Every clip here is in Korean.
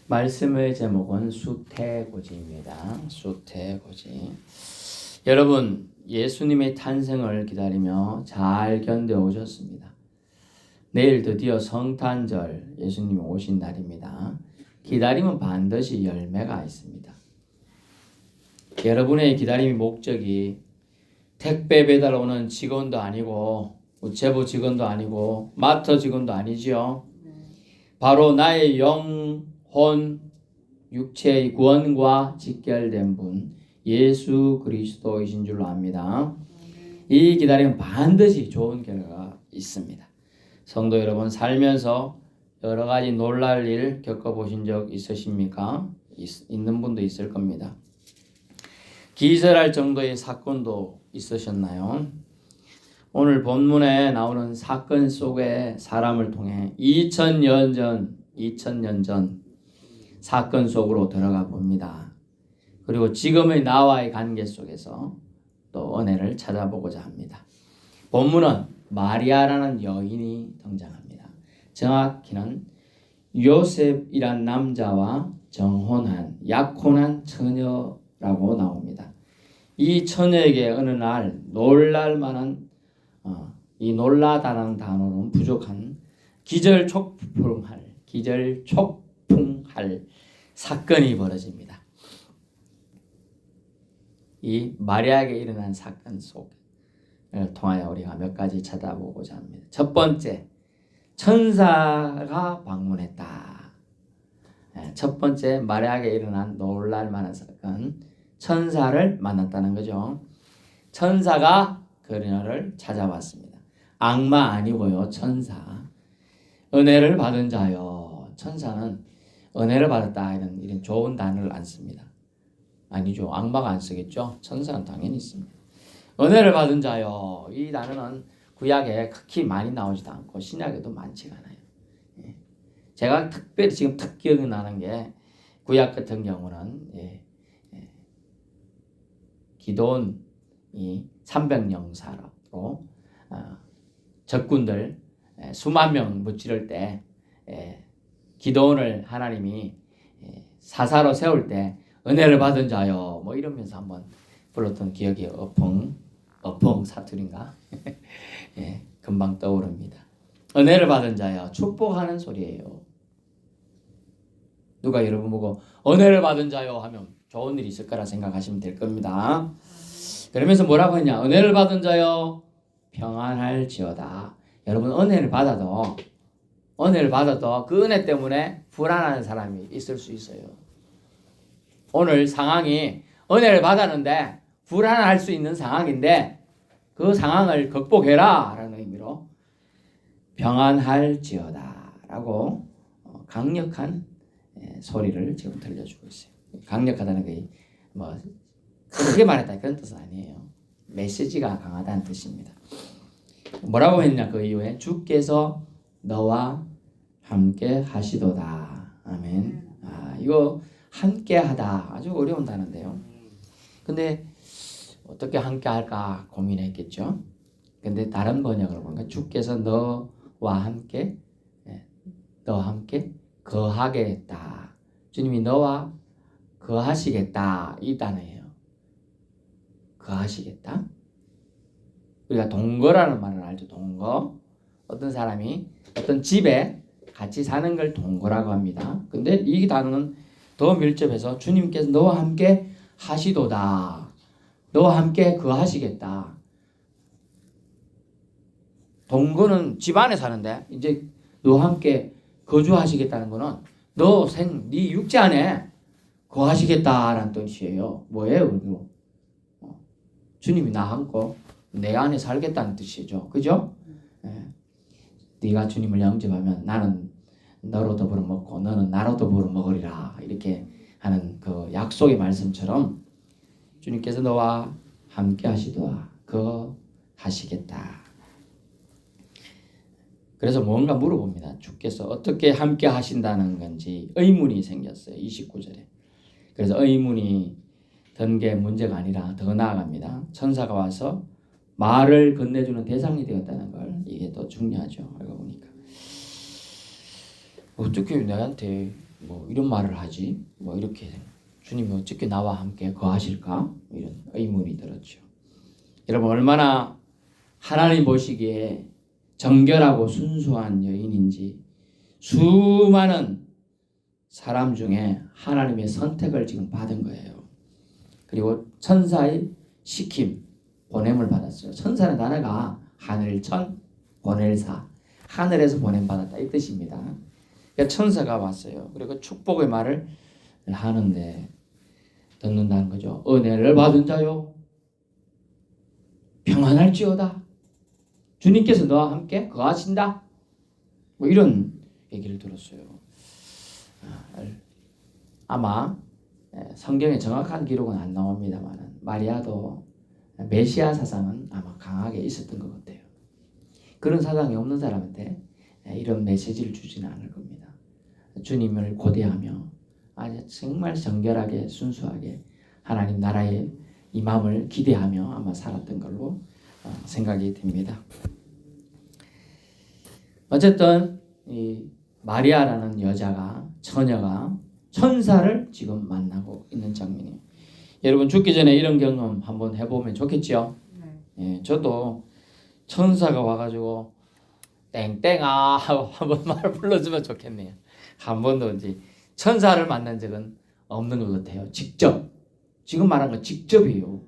말씀의 제목은 수태고지입니다. 수태고지. 여러분, 예수님의 탄생을 기다리며 잘 견뎌오셨습니다. 내일 드디어 성탄절, 예수님이 오신 날입니다. 기다림은 반드시 열매가 있습니다. 여러분의 기다림의 목적이 택배 배달 오는 직원도 아니고 우체부 직원도 아니고 마트 직원도 아니지요. 바로 나의 영혼, 육체의 구원과 직결된 분 예수 그리스도이신 줄로 압니다. 이 기다림은 반드시 좋은 결과가 있습니다. 성도 여러분, 살면서 여러 가지 놀랄 일 겪어보신 적 있으십니까? 있는 분도 있을 겁니다. 기절할 정도의 사건도 있으셨나요? 오늘 본문에 나오는 사건 속의 사람을 통해 2000년 전 사건 속으로 들어가 봅니다. 그리고 지금의 나와의 관계 속에서 또 은혜를 찾아보고자 합니다. 본문은 마리아라는 여인이 등장합니다. 정확히는 요셉이란 남자와 정혼한 약혼한 처녀라고 나옵니다. 이 처녀에게 어느 날 놀랄만한 이 놀라다라는 단어는 부족한 기절촉풍할 사건이 벌어집니다. 이 마리아에게 일어난 사건 속을 통하여 우리가 몇 가지 찾아보고자 합니다. 첫 번째, 천사가 방문했다. 첫 번째, 마리아에게 일어난 놀랄만한 사건, 천사를 만났다는 거죠. 천사가 그녀를 찾아왔습니다. 악마 아니고요, 천사. 은혜를 받은 자요. 천사는 은혜를 받았다 이런 좋은 단어를 안 씁니다. 아니죠, 악마가 안 쓰겠죠. 천사는 당연히 씁니다. 은혜를 받은 자요. 이 단어는 구약에 극히 많이 나오지도 않고 신약에도 많지가 않아요. 제가 특별히 지금 기억이 나는 게 구약 같은 경우는 기도원이 300영사로 적군들 수만 명 무찌를 때 기도원을 하나님이 사사로 세울 때 은혜를 받은 자요 뭐 이러면서 한번 불렀던 기억이 어펑 사투리인가 금방 떠오릅니다. 은혜를 받은 자요, 축복하는 소리예요. 누가 여러분 보고 은혜를 받은 자요 하면 좋은 일이 있을 거라 생각하시면 될 겁니다. 그러면서 뭐라고 했냐? 은혜를 받은 자요 평안할지어다. 여러분, 은혜를 받아도 그 은혜 때문에 불안한 사람이 있을 수 있어요. 오늘 상황이 은혜를 받았는데 불안할 수 있는 상황인데 그 상황을 극복해라 라는 의미로 평안할지어다 라고 강력한 소리를 지금 들려주고 있어요. 강력하다는 게 뭐 크게 말했다 그런 뜻은 아니에요. 메시지가 강하다는 뜻입니다. 뭐라고 했냐? 그 이후에 주께서 너와 함께 하시도다. 아멘. 이거 함께 하다 아주 어려운 단어인데요. 근데 어떻게 함께 할까 고민했겠죠. 근데 다른 번역을 보니까 주께서 너와 함께 거하겠다. 주님이 너와 거하시겠다 이 단어예요. 거하시겠다. 우리가 동거라는 말을 알죠. 동거. 어떤 사람이 어떤 집에 같이 사는 걸 동거라고 합니다. 근데 이 단어는 더 밀접해서 주님께서 너와 함께 하시도다. 너와 함께 거하시겠다. 동거는 집 안에 사는데 이제 너와 함께 거주하시겠다는 거는 네 육체 안에 거하시겠다라는 뜻이에요. 뭐예요? 그리고 주님이 나 안고 내 안에 살겠다는 뜻이죠. 그죠? 네가 주님을 영접하면 나는 너로 더불어 먹고 너는 나로 더불어 먹으리라 이렇게 하는 그 약속의 말씀처럼 주님께서 너와 함께 하시도다. 하시겠다. 그래서 뭔가 물어봅니다. 주께서 어떻게 함께 하신다는 건지 의문이 생겼어요. 29절에. 그래서 의문이 든 게 문제가 아니라 더 나아갑니다. 천사가 와서 말을 건네주는 대상이 되었다는 걸, 이게 더 중요하죠. 알고 보니까 어떻게 나한테 뭐 이런 말을 하지? 뭐 이렇게 주님이 어떻게 나와 함께 거하실까? 이런 의문이 들었죠. 여러분 얼마나 하나님 보시기에 정결하고 순수한 여인인지 수많은 사람 중에 하나님의 선택을 지금 받은 거예요. 그리고 천사의 시킴, 보냄을 받았어요. 천사는 단어가 하늘천, 보낼사, 하늘에서 보냄받았다 이 뜻입니다. 그러니까 천사가 왔어요. 그리고 축복의 말을 하는데 듣는다는 거죠. 은혜를 받은 자요 평안할지어다. 주님께서 너와 함께 거하신다. 뭐 이런 얘기를 들었어요. 아마 성경에 정확한 기록은 안 나옵니다만 마리아도 메시아 사상은 아마 강하게 있었던 것 같아요. 그런 사상이 없는 사람한테 이런 메시지를 주지는 않을 겁니다. 주님을 고대하며 아주 정말 정결하게 순수하게 하나님 나라의 이 마음을 기대하며 아마 살았던 걸로 생각이 됩니다. 어쨌든 이 마리아라는 여자가 처녀가 천사를 지금 만나고 있는 장면이에요. 여러분 죽기 전에 이런 경험 한번 해보면 좋겠죠? 예, 저도 천사가 와가지고 땡땡아 하고 한번 말 불러주면 좋겠네요. 한 번도 이제 천사를 만난 적은 없는 것 같아요. 직접 지금 말한 건 직접이에요.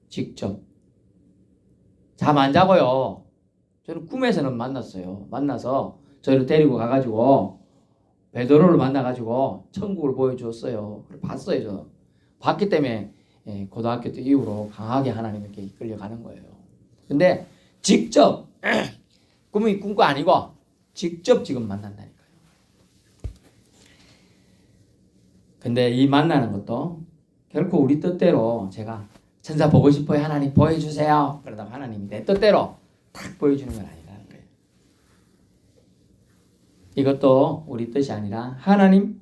직접 잠 안 자고요. 저는 꿈에서는 만났어요. 만나서 저를 데리고 가가지고 베드로를 만나가지고 천국을 보여주었어요. 봤어요. 저 봤기 때문에 고등학교 때 이후로 강하게 하나님께 이끌려가는 거예요. 근데 직접 꿈이 꿈도 아니고 직접 지금 만난다니까요. 근데 이 만나는 것도 결코 우리 뜻대로 제가 천사 보고 싶어요. 하나님 보여주세요. 그러다가 하나님이 내 뜻대로 탁 보여주는 건 아니라는 거예요. 이것도 우리 뜻이 아니라 하나님이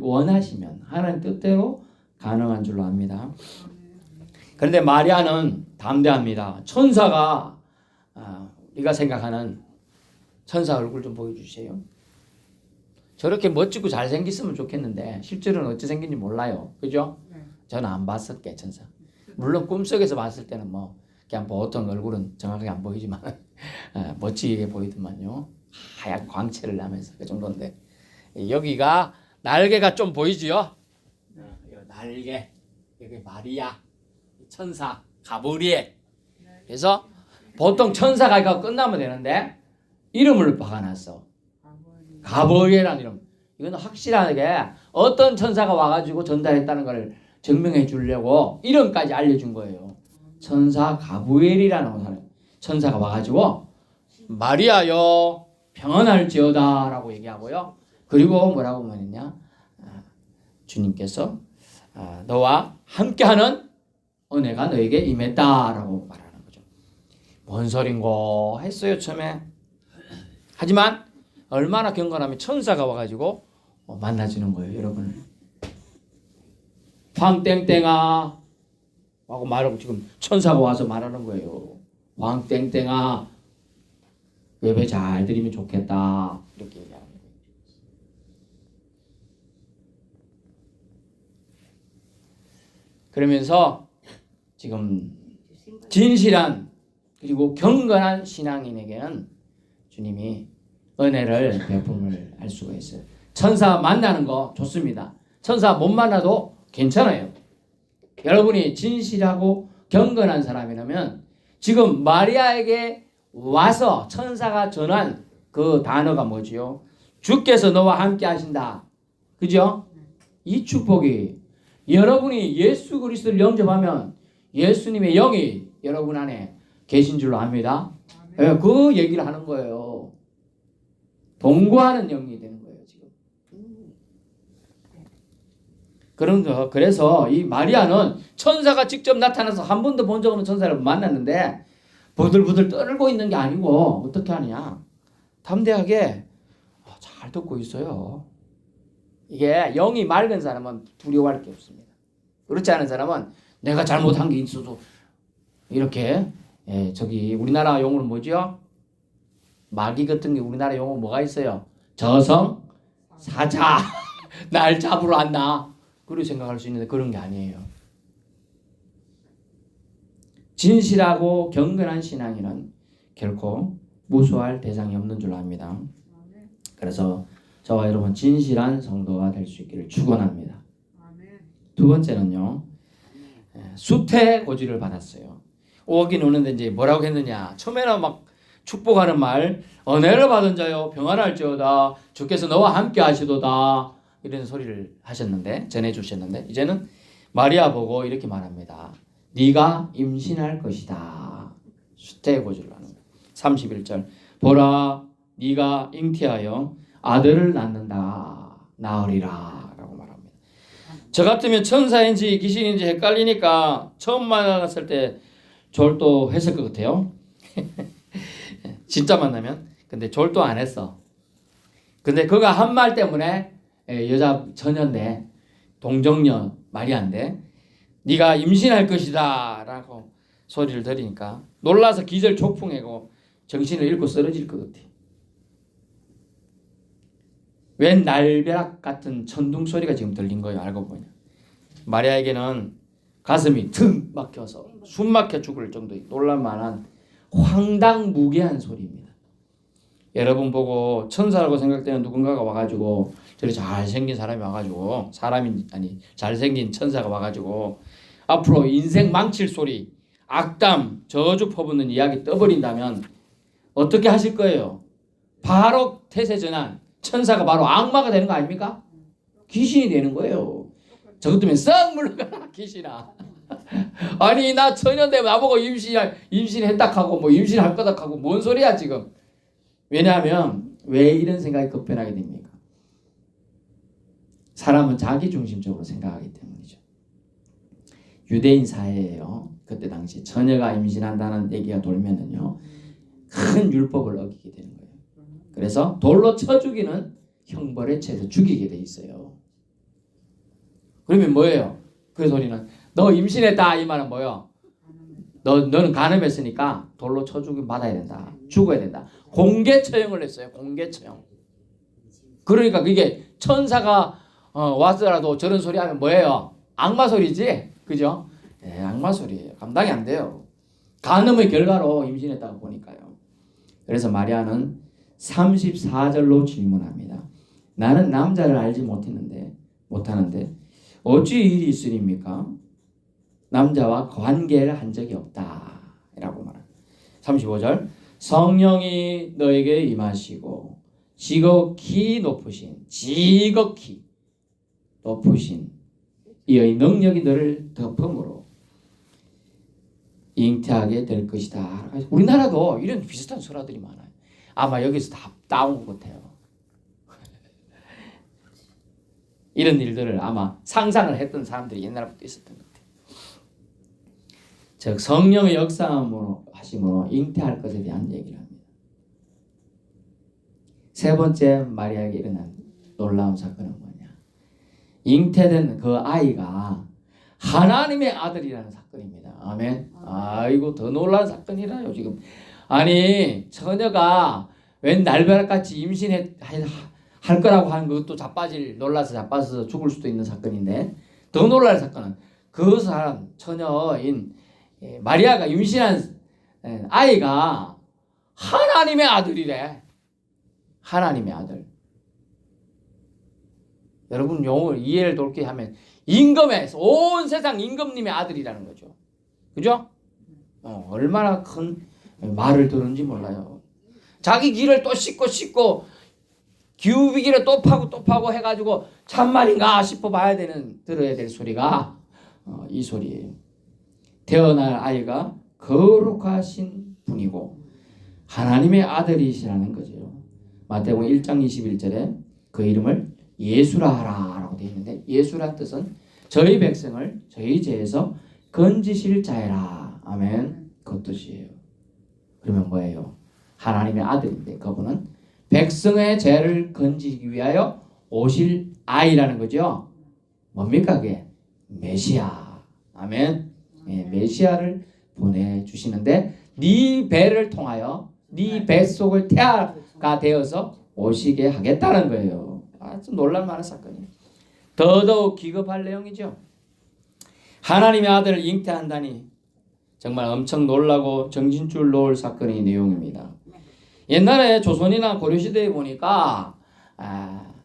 원하시면 하나님 뜻대로 가능한 줄로 압니다. 그런데 마리아는 담대합니다. 천사가 우리가 생각하는 천사 얼굴 좀 보여주세요. 저렇게 멋지고 잘생겼으면 좋겠는데 실제로는 어찌 생긴지 몰라요. 그죠? 저는 안 봤었게 천사. 물론 꿈속에서 봤을 때는 뭐 그냥 보통 얼굴은 정확하게 안 보이지만 멋지게 보이더만요. 하얀 광채를 나면서 그 정도인데 여기가 날개가 좀 보이지요? 날개 여기 마리아 천사 가브리엘. 그래서 보통 천사가 이거 끝나면 되는데 이름을 박아놨어. 가브리엘이라는 이름. 이건 확실하게 어떤 천사가 와가지고 전달했다는 걸 증명해 주려고 이름까지 알려준 거예요. 천사 가브리엘이라는 사람. 천사가 와가지고 마리아여 평안할지어다 라고 얘기하고요. 그리고 뭐라고 말했냐? 주님께서 너와 함께하는 은혜가 너에게 임했다 라고 말하는 거죠. 뭔 소린고 했어요 처음에. 하지만 얼마나 경건하면 천사가 와가지고 만나주는 거예요 여러분을. 황땡땡아 하고 말하고 지금 천사가 와서 말하는 거예요. 황땡땡아 예배 잘 드리면 좋겠다 이렇게 얘기하는 거예요. 그러면서 지금 진실한 그리고 경건한 신앙인에게는 주님이 은혜를 베품을 할 수가 있어요. 천사 만나는 거 좋습니다. 천사 못 만나도 괜찮아요. 여러분이 진실하고 경건한 사람이라면 지금 마리아에게 와서 천사가 전한 그 단어가 뭐지요? 주께서 너와 함께 하신다. 그죠? 이 축복이 여러분이 예수 그리스도를 영접하면 예수님의 영이 여러분 안에 계신 줄로 압니다. 그 얘기를 하는 거예요. 동거하는 영이 되는 거예요 지금. 그래서 이 마리아는 천사가 직접 나타나서 한 번도 본 적 없는 천사를 만났는데 부들부들 떨고 있는 게 아니고 어떻게 하느냐? 담대하게 잘 듣고 있어요. 이게 영이 맑은 사람은 두려워할 게 없습니다. 그렇지 않은 사람은 내가 잘못한 게 있어도 이렇게 저기 우리나라 용어는 뭐죠? 마귀 같은 게 우리나라 용어 뭐가 있어요? 저성 사자 날 잡으러 왔나 그렇게 생각할 수 있는데 그런 게 아니에요. 진실하고 경건한 신앙인은 결코 무수할 대상이 없는 줄 압니다. 그래서 저와 여러분 진실한 성도가 될 수 있기를 축원합니다. 두 번째는요, 수태 고지를 받았어요. 오긴 오는데 이제 뭐라고 했느냐? 처음에는 막 축복하는 말, 은혜를 받은 자여 평안할지어다, 주께서 너와 함께 하시도다 이런 소리를 하셨는데 전해 주셨는데 이제는 마리아 보고 이렇게 말합니다. 네가 임신할 것이다. 수태 고지를 하는 거예요. 31절 보라 네가 잉태하여 아들을 낳는다. 낳으리라 라고 말합니다. 저 같으면 천사인지 귀신인지 헷갈리니까 처음 만났을 때 졸도했을 것 같아요. 진짜 만나면. 근데 졸도 안 했어. 근데 그가 한 말 때문에 여자 처녀인데 동정녀 마리아인데 네가 임신할 것이다 라고 소리를 들으니까 놀라서 기절초풍하고 정신을 잃고 쓰러질 것 같아. 웬 날벼락 같은 천둥 소리가 지금 들린 거예요. 알고 보니 마리아에게는 가슴이 턱 막혀서 숨 막혀 죽을 정도의 놀랄만한 황당무계한 소리입니다. 여러분 보고 천사라고 생각되는 누군가가 와가지고 저리 잘생긴 사람이 와가지고 잘생긴 천사가 와가지고 앞으로 인생 망칠 소리 악담 저주 퍼붓는 이야기 떠버린다면 어떻게 하실 거예요? 바로 태세전환 천사가 바로 악마가 되는 거 아닙니까? 귀신이 되는 거예요. 저것 때문에 썩 물러가라 귀신아. 아니 나 처녀인데 나보고 임신했다 하고 뭐 임신할 거다 하고 뭔 소리야 지금. 왜냐하면 왜 이런 생각이 급변하게 됩니까? 사람은 자기중심적으로 생각하기 때문이죠. 유대인 사회예요. 그때 당시 처녀가 임신한다는 얘기가 돌면은요 큰 율법을 어기게 되는 거예요. 그래서 돌로 쳐 죽이는 형벌에 채서 죽이게 돼 있어요. 그러면 뭐예요? 그 소리는 너 임신했다 이 말은 뭐예요? 너는 간음했으니까 돌로 쳐 죽임 받아야 된다. 죽어야 된다. 공개 처형을 했어요. 공개 처형. 그러니까 그게 천사가 왔더라도 저런 소리 하면 뭐예요? 악마 소리지, 그죠? 네, 악마 소리예요. 감당이 안 돼요. 간음의 결과로 임신했다고 보니까요. 그래서 마리아는 34절로 질문합니다. 나는 남자를 알지 못하는데 어찌 일이 있으리입니까? 남자와 관계를 한 적이 없다 라고 말합니다. 35절 성령이 너에게 임하시고 지극히 높으신 이의 능력이 너를 덮음으로 잉태하게 될 것이다. 우리나라도 이런 비슷한 설화들이 많아요. 아마 여기서 다 따온 것 같아요. 이런 일들을 아마 상상을 했던 사람들이 옛날부터 있었던 것 같아요. 즉 성령의 역사함으로 하심으로 잉태할 것에 대한 얘기를 합니다. 세 번째 마리아에게 일어난 놀라운 사건은 뭐냐? 잉태된 그 아이가 하나님의 아들이라는 사건입니다. 아멘. 아이고 더 놀라운 사건이라요 지금. 아니 처녀가 웬 날벼락같이 임신할 거라고 하는 것도 놀라서 자빠져서 죽을 수도 있는 사건인데 더 놀랄 사건은 그 사람 처녀인 마리아가 임신한 아이가 하나님의 아들이래. 하나님의 아들. 여러분 용어를 이해를 돕게 하면 임금에서 온 세상 임금님의 아들이라는 거죠. 그죠? 얼마나 큰 말을 들은지 몰라요. 자기 길을 또 씻고 기우비기를 또 파고 해가지고 참말인가 싶어 들어야 될 소리가 이 소리예요. 태어날 아이가 거룩하신 분이고 하나님의 아들이시라는 거죠. 마태복음 1장 21절에 그 이름을 예수라 하라 라고 되어 있는데 예수란 뜻은 저희 백성을 저희 죄에서 건지실 자애라. 아멘. 그 뜻이에요. 그러면 뭐예요? 하나님의 아들인데 그분은 백성의 죄를 건지기 위하여 오실 아이라는 거죠. 뭡니까 그게? 메시아. 아멘. 메시아를 보내주시는데 네 배를 통하여 네 뱃속을 태아가 되어서 오시게 하겠다는 거예요. 아주 놀랄만한 사건이에요. 더더욱 기겁할 내용이죠. 하나님의 아들을 잉태한다니 정말 엄청 놀라고 정신줄 놓을 사건의 내용입니다. 옛날에 조선이나 고려시대에 보니까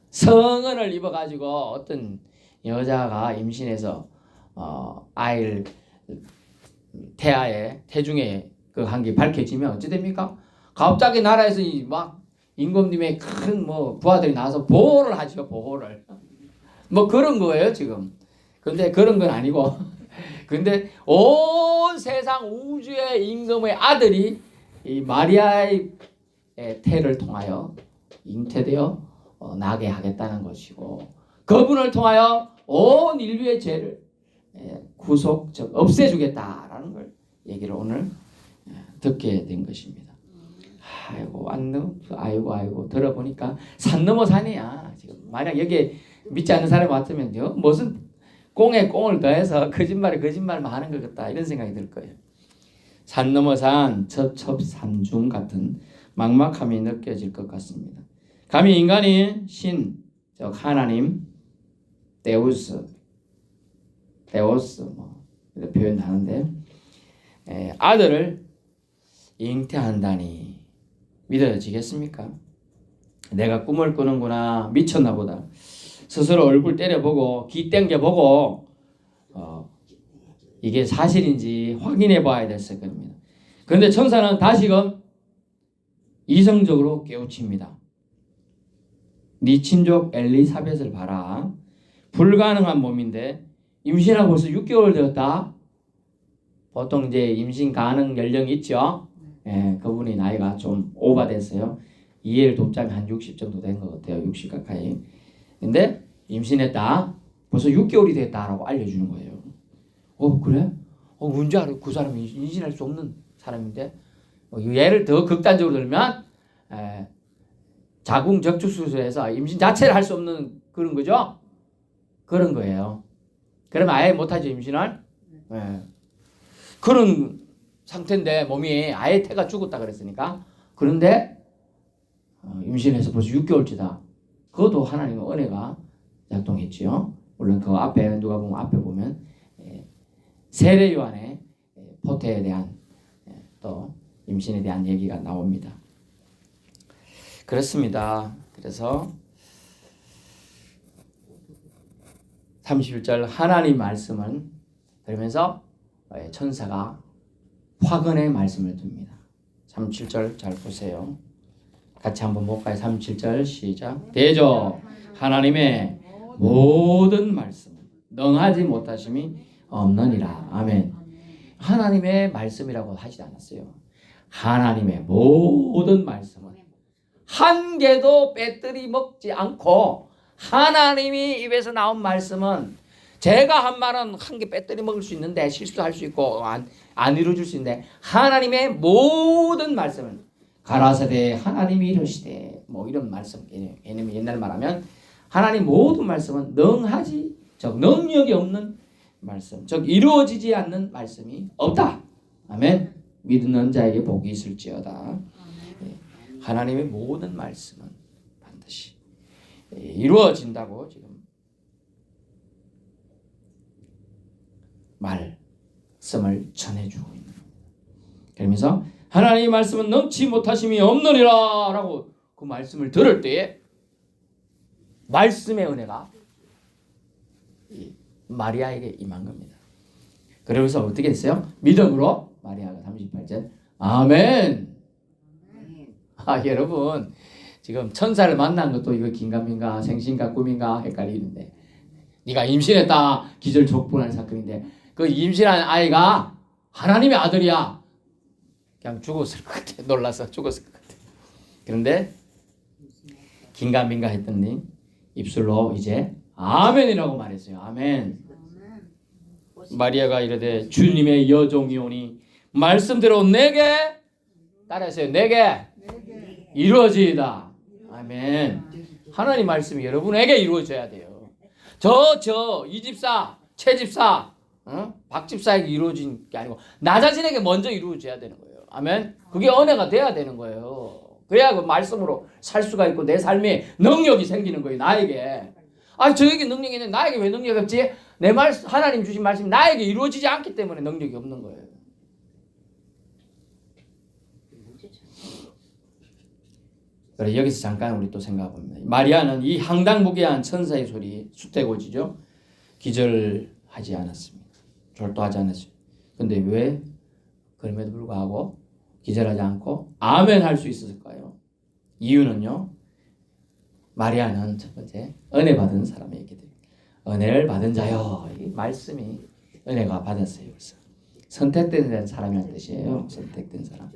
성은을 입어가지고 어떤 여자가 임신해서 아이를 태중에 그 한 게 밝혀지면 어찌 됩니까? 갑자기 나라에서 막 임금님의 큰 뭐 부하들이 나와서 보호를 하죠. 보호를. 뭐 그런 거예요 지금. 근데 그런 건 아니고 근데 온 세상 우주의 임금의 아들이 이 마리아의 태를 통하여 잉태되어 나게 하겠다는 것이고 그분을 통하여 온 인류의 죄를 구속, 즉 없애주겠다라는 걸 얘기를 오늘 듣게 된 것입니다. 아이고 들어보니까 산 넘어 산이야. 지금 만약 여기에 믿지 않는 사람이 왔으면 무슨 꽁에 꽁을 더해서 거짓말에 거짓말만 하는 것 같다 이런 생각이 들 거예요. 산 넘어 산 첩첩산중 같은 막막함이 느껴질 것 같습니다. 감히 인간이 신, 즉 하나님, 데우스 뭐 이렇게 표현하는데 아들을 잉태한다니 믿어지겠습니까? 내가 꿈을 꾸는구나 미쳤나 보다. 스스로 얼굴 때려보고 귀 땡겨보고 이게 사실인지 확인해 봐야 됐을 겁니다. 그런데 천사는 다시금 이성적으로 깨우칩니다. 네 친족 엘리사벳을 봐라. 불가능한 몸인데 임신하고 벌써 6개월 되었다. 보통 이제 임신 가능 연령이 있죠. 그분이 나이가 좀 오바됐어요. 이해를 돕자면 한 60 정도 된 것 같아요. 60 가까이. 근데 임신했다. 벌써 6개월이 됐다라고 알려주는 거예요. 그래? 뭔지 알아? 그 사람이 임신할 수 없는 사람인데 예를 더 극단적으로 들면 자궁 적출 수술에서 임신 자체를 할 수 없는 그런 거죠. 그런 거예요. 그러면 아예 못하죠 임신을. 그런 상태인데 몸이 아예 태가 죽었다 그랬으니까. 그런데 임신해서 벌써 6개월째다. 그것도 하나님의 은혜가 작동했지요. 물론 그 앞에 누가 보면 앞에 보면 세례 요한의 포태에 대한 또 임신에 대한 얘기가 나옵니다. 그렇습니다. 그래서 31절 하나님 말씀은 그러면서 천사가 화근의 말씀을 둡니다. 37절 잘 보세요. 같이 한번 볼까요? 37절 시작. 대저 하나님의 모든 말씀은 능하지 못하심이 없느니라. 아멘. 하나님의 말씀이라고 하지 않았어요. 하나님의 모든 말씀은 한 개도 빼뜨리 먹지 않고 하나님이 입에서 나온 말씀은 제가 한 말은 한 개 빼뜨리 먹을 수 있는데 실수할 수 있고 안 이루어질 수 있는데 하나님의 모든 말씀은 가라사대 하나님이 이르시되 뭐 이런 말씀 왜냐면 옛날 말하면 하나님 모든 말씀은 능하지 즉 능력이 없는 말씀 즉 이루어지지 않는 말씀이 없다. 아멘. 믿는 자에게 복이 있을지어다. 하나님의 모든 말씀은 반드시 이루어진다고 지금 말씀을 전해주고 있는 겁니다. 그러면서 하나님의 말씀은 넘치 못하심이 없느니라 라고 그 말씀을 들을 때에 말씀의 은혜가 마리아에게 임한 겁니다. 그러면서 어떻게 했어요? 믿음으로 마리아가 38절 아멘. 여러분 지금 천사를 만난 것도 이거 긴가민가 생신가 꿈인가 헷갈리는데 네가 임신했다 기절족분할 사건인데 그 임신한 아이가 하나님의 아들이야. 그냥 죽었을 것 같아. 놀라서 죽었을 것 같아. 그런데 긴가민가 했더니 입술로 이제 아멘이라고 말했어요. 아멘. 마리아가 이르되 주님의 여종이오니 말씀대로 내게 따라하세요. 내게 이루어지이다. 아멘. 하나님 말씀이 여러분에게 이루어져야 돼요. 이 집사, 최 집사, 박 집사에게 이루어진 게 아니고 나 자신에게 먼저 이루어져야 되는 거예요. 아멘. 그게 은혜가 돼야 되는 거예요. 그래야 그 말씀으로 살 수가 있고 내 삶에 능력이 생기는 거예요. 나에게. 아, 저에게 능력이 있는데 나에게 왜 능력이 없지? 내 말, 하나님 주신 말씀이 나에게 이루어지지 않기 때문에 능력이 없는 거예요. 그래, 여기서 잠깐 우리 또 생각해 봅니다. 마리아는 이 황당무계한 천사의 소리, 숫대고지죠. 기절하지 않았습니다. 졸도하지 않았습니다. 근데 왜 그럼에도 불구하고 기절하지 않고 아멘 할 수 있었을까요? 이유는요. 마리아는 첫 번째 은혜 받은 사람이었기 때문에 은혜를 받은 자요. 이 말씀이 은혜가 받았어요. 그래서 선택된 사람이라는 뜻이에요. 선택된 사람.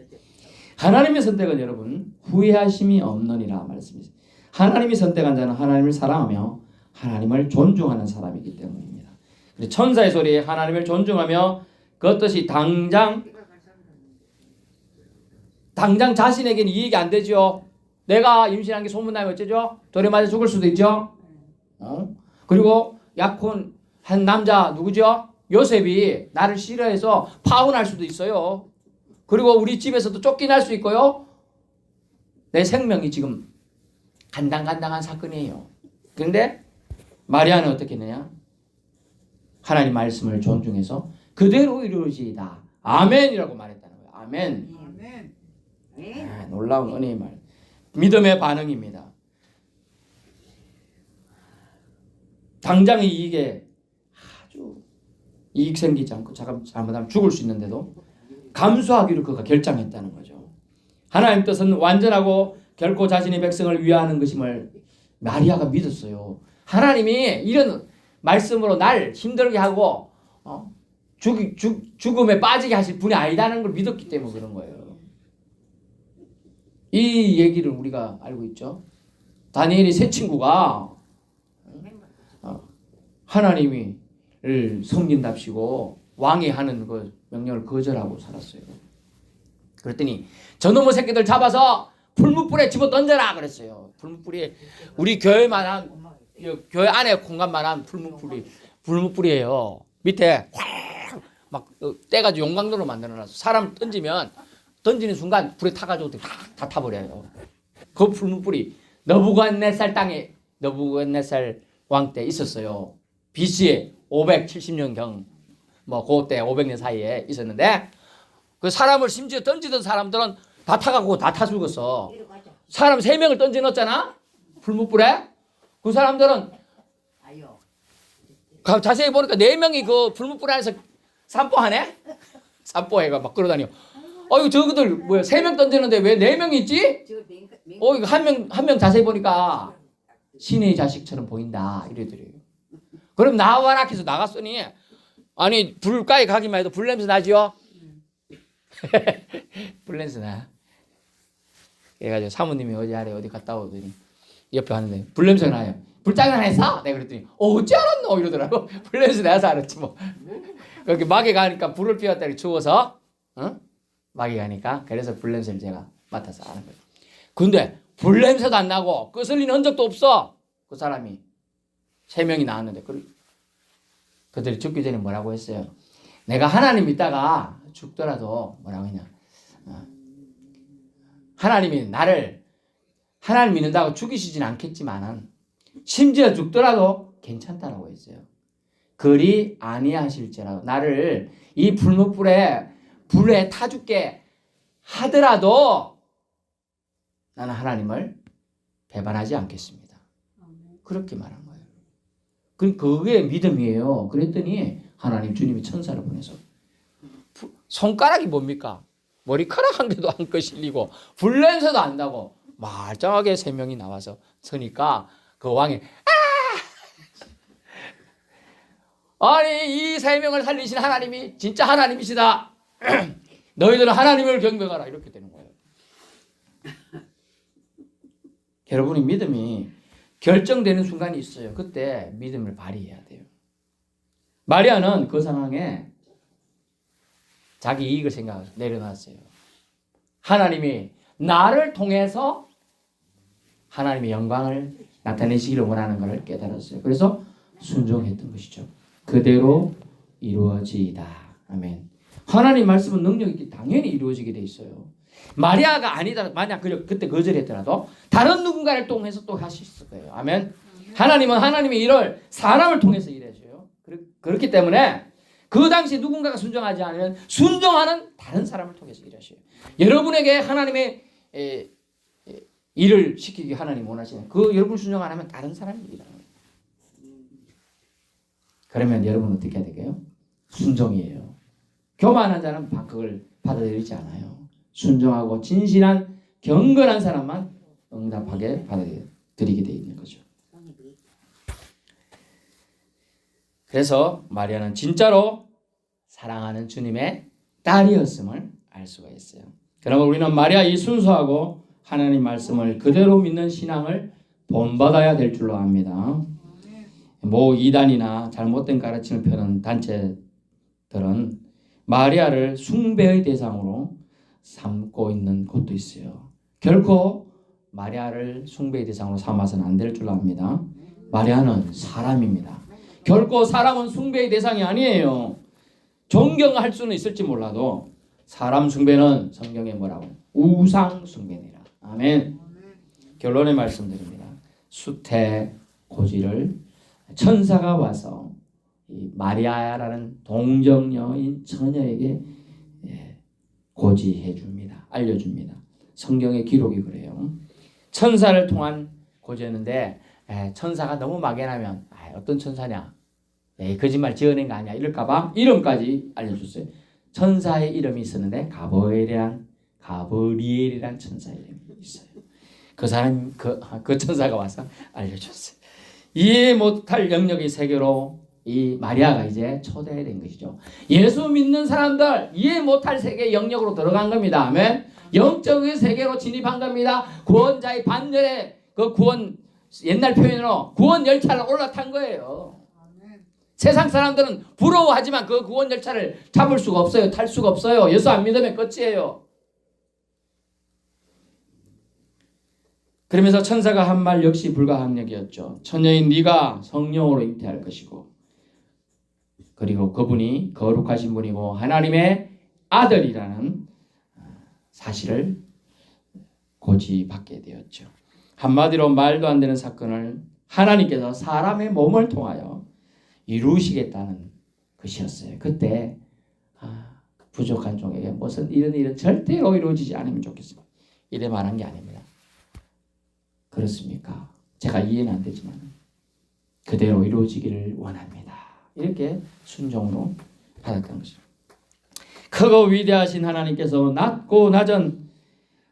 하나님의 선택은 여러분 후회하심이 없느니라 말씀이죠. 하나님이 선택한 자는 하나님을 사랑하며 하나님을 존중하는 사람이기 때문입니다. 그리고 천사의 소리에 하나님을 존중하며 그 뜻이 당장 자신에게는 이익이 안 되죠. 내가 임신한 게 소문나면 어쩌죠? 돌에 맞아 죽을 수도 있죠. 그리고 약혼 한 남자 누구죠? 요셉이 나를 싫어해서 파혼할 수도 있어요. 그리고 우리 집에서도 쫓겨날 수 있고요. 내 생명이 지금 간당간당한 사건이에요. 그런데 마리아는 어떻게 했느냐? 하나님 말씀을 존중해서 그대로 이루어지이다. 아멘이라고 말했다는 거예요. 아멘. 아멘. 아, 놀라운 은혜의 말. 믿음의 반응입니다. 당장의 이익에 아주 이익 생기지 않고 잘못하면 죽을 수 있는데도 감수하기로 그가 결정했다는 거죠. 하나님 뜻은 완전하고 결코 자신의 백성을 위하는 것임을 마리아가 믿었어요. 하나님이 이런 말씀으로 날 힘들게 하고 죽음에 빠지게 하실 분이 아니다는 걸 믿었기 때문에 그런 거예요. 이 얘기를 우리가 알고 있죠. 다니엘이 세 친구가 하나님을 섬긴답시고 왕이 하는 그 명령을 거절하고 살았어요. 그랬더니 저놈의 새끼들 잡아서 풀무불에 집어 던져라 그랬어요. 풀무불이 우리 교회 안에 공간만한 풀무불이에요. 밑에 확막 떼가지고 용광로로 만들어놨어. 사람 던지는 순간 불에 타가지고 다 타버려요. 그 풀무불이 너부갓네살 땅에 너부갓네살 왕 때 있었어요. BC에 570년경 그때 500년 사이에 있었는데 그 사람을 심지어 던지던 사람들은 다 타가고 다 타 죽었어. 사람 3명을 던져 넣었잖아. 풀무불에. 그 사람들은 자세히 보니까 4명이 그 풀무불 안에서 산보하네. 산보해가 막 끌어다녀. 이거 저거들 뭐야 3명 던지는데 왜 4명이 있지? 이거 한 명 자세히 보니까 신의 자식처럼 보인다 이러더래요. 그럼 나와라 해서 나갔으니 아니 불가에 가기만 해도 불냄새 나지요? 불냄새 나. 그래가지고 사모님이 어디 갔다 오더니 옆에 왔는데 불냄새가 나요. 불장난 했어? 내가 그랬더니 어찌 알았노? 이러더라고. 불냄새 나서 알았지 뭐. 그렇게 막에 가니까 불을 피웠다 추워서 막에 가니까 그래서 불냄새를 제가 맡아서 아는 거예요. 근데 불냄새도 안 나고 끄슬린 흔적도 없어. 그 사람이 3명이 나왔는데 그들이 죽기 전에 뭐라고 했어요? 내가 하나님 믿다가 죽더라도 뭐라고 했냐? 하나님이 나를 하나님 믿는다고 죽이시진 않겠지만은 심지어 죽더라도 괜찮다라고 했어요. 그리 아니하실지라도 나를 이 불에 타 죽게 하더라도 나는 하나님을 배반하지 않겠습니다. 그렇게 말한 거예요. 그게 믿음이에요. 그랬더니 하나님 주님이 천사를 보내서 손가락이 뭡니까? 머리카락 한 개도 안 거실리고 불냄새도 안 나고 말짱하게 3명이 나와서 서니까 그 왕이 아니 이 3명을 살리신 하나님이 진짜 하나님이시다. 너희들은 하나님을 경배하라 이렇게 되는 거예요. 여러분이 믿음이 결정되는 순간이 있어요. 그때 믿음을 발휘해야 돼요. 마리아는 그 상황에 자기 이익을 생각해서 내려놨어요. 하나님이 나를 통해서 하나님의 영광을 나타내시기를 원하는 것을 깨달았어요. 그래서 순종했던 것이죠. 그대로 이루어지이다. 아멘. 하나님 말씀은 능력 있게 당연히 이루어지게 돼 있어요. 마리아가 아니다. 만약 그때 거절했더라도 다른 누군가를 통해서 또 하실 거예요. 아멘. 하나님은 하나님의 일을 사람을 통해서 일하셔요. 그렇기 때문에 그 당시 누군가가 순종하지 않으면 순종하는 다른 사람을 통해서 일하셔요. 여러분에게 하나님의 일을 시키기 하나님 원하시는 그 여러분 순종 안 하면 다른 사람이 일하는 거예요. 그러면 여러분은 어떻게 해야 되게요? 순종이에요. 교만한 자는 그걸 받아들이지 않아요. 순종하고 진실한 경건한 사람만 응답하게 받아들이게 되어 있는 거죠. 그래서 마리아는 진짜로 사랑하는 주님의 딸이었음을 알 수가 있어요. 그러면 우리는 마리아 이 순수하고 하나님 말씀을 그대로 믿는 신앙을 본받아야 될 줄로 압니다. 뭐 이단이나 잘못된 가르침을 펴는 단체들은 마리아를 숭배의 대상으로 삼고 있는 곳도 있어요. 결코 마리아를 숭배의 대상으로 삼아서는 안 될 줄로 압니다. 마리아는 사람입니다. 결코 사람은 숭배의 대상이 아니에요. 존경할 수는 있을지 몰라도 사람 숭배는 성경에 뭐라고? 우상 숭배니라. 아멘. 결론의 말씀드립니다. 수태 고지를 천사가 와서 이 마리아라는 동정녀인 처녀에게 고지해 줍니다. 알려줍니다. 성경의 기록이 그래요. 천사를 통한 고지였는데 천사가 너무 막연하면 어떤 천사냐? 거짓말 지어낸 거 아니야? 이럴까봐 이름까지 알려줬어요. 천사의 이름이 있었는데 가브리엘이란 천사 이름이 있어요. 그 사람 그 천사가 와서 알려줬어요. 이해 못할 영역의 세계로 이 마리아가 이제 초대된 것이죠. 예수 믿는 사람들 이해 못할 세계 영역으로 들어간 겁니다. 아멘. 영적의 세계로 진입한 겁니다. 구원자의 반열에 그 구원 옛날 표현으로 구원 열차를 올라탄 거예요. 세상 사람들은 부러워하지만 그 구원 열차를 잡을 수가 없어요. 탈 수가 없어요. 예수 안 믿으면 끝이에요. 그러면서 천사가 한 말 역시 불가항력이었죠. 처녀인 네가 성령으로 잉태할 것이고 그리고 그분이 거룩하신 분이고 하나님의 아들이라는 사실을 고지받게 되었죠. 한마디로 말도 안 되는 사건을 하나님께서 사람의 몸을 통하여 이루시겠다는 것이었어요. 그때 부족한 종에게 무슨 이런 일은 절대로 이루어지지 않으면 좋겠습니다. 이래 말한 게 아닙니다. 그렇습니까? 제가 이해는 안 되지만 그대로 이루어지기를 원합니다. 이렇게 순종으로 받았던 것이죠. 크고 위대하신 하나님께서 낮고 낮은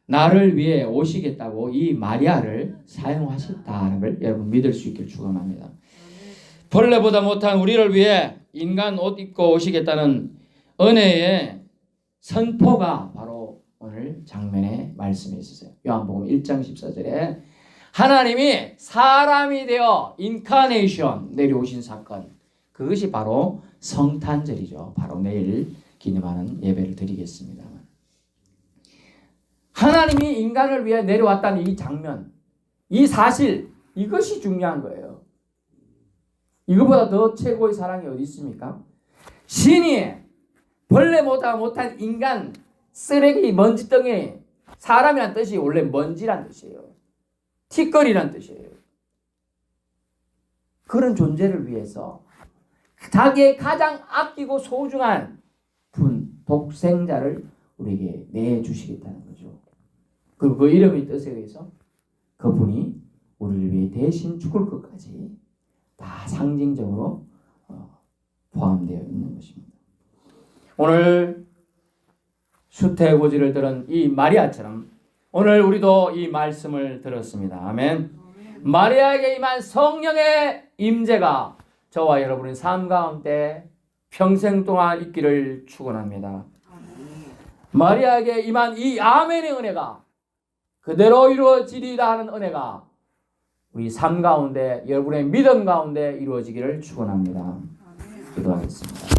나를 위해 오시겠다고 이 마리아를 사용하셨다는 걸 여러분 믿을 수 있길 축원합니다. 벌레보다 못한 우리를 위해 인간 옷 입고 오시겠다는 은혜의 선포가 바로 오늘 장면의 말씀에 있었어요. 요한복음 1장 14절에 하나님이 사람이 되어 인카네이션 내려오신 사건, 그것이 바로 성탄절이죠. 바로 내일 기념하는 예배를 드리겠습니다. 하나님이 인간을 위해 내려왔다는 이 장면, 이 사실, 이것이 중요한 거예요. 이거보다 더 최고의 사랑이 어디 있습니까? 신이 벌레보다 못한 인간, 쓰레기, 먼지덩이, 사람이란 뜻이 원래 먼지란 뜻이에요. 티끌이란 뜻이에요. 그런 존재를 위해서 자기의 가장 아끼고 소중한 독생자를 우리에게 내주시겠다는 거죠. 그리고 그 이름의 뜻에 의해서 그분이 우리를 위해 대신 죽을 것까지 다 상징적으로 포함되어 있는 것입니다. 오늘 수태고지를 들은 이 마리아처럼 오늘 우리도 이 말씀을 들었습니다. 아멘. 마리아에게 임한 성령의 임재가 저와 여러분의 삶 가운데 평생 동안 있기를 축원합니다. 마리아에게 임한 이 아멘의 은혜가 그대로 이루어지리라 하는 은혜가 우리 삶 가운데 여러분의 믿음 가운데 이루어지기를 축원합니다. 기도하겠습니다.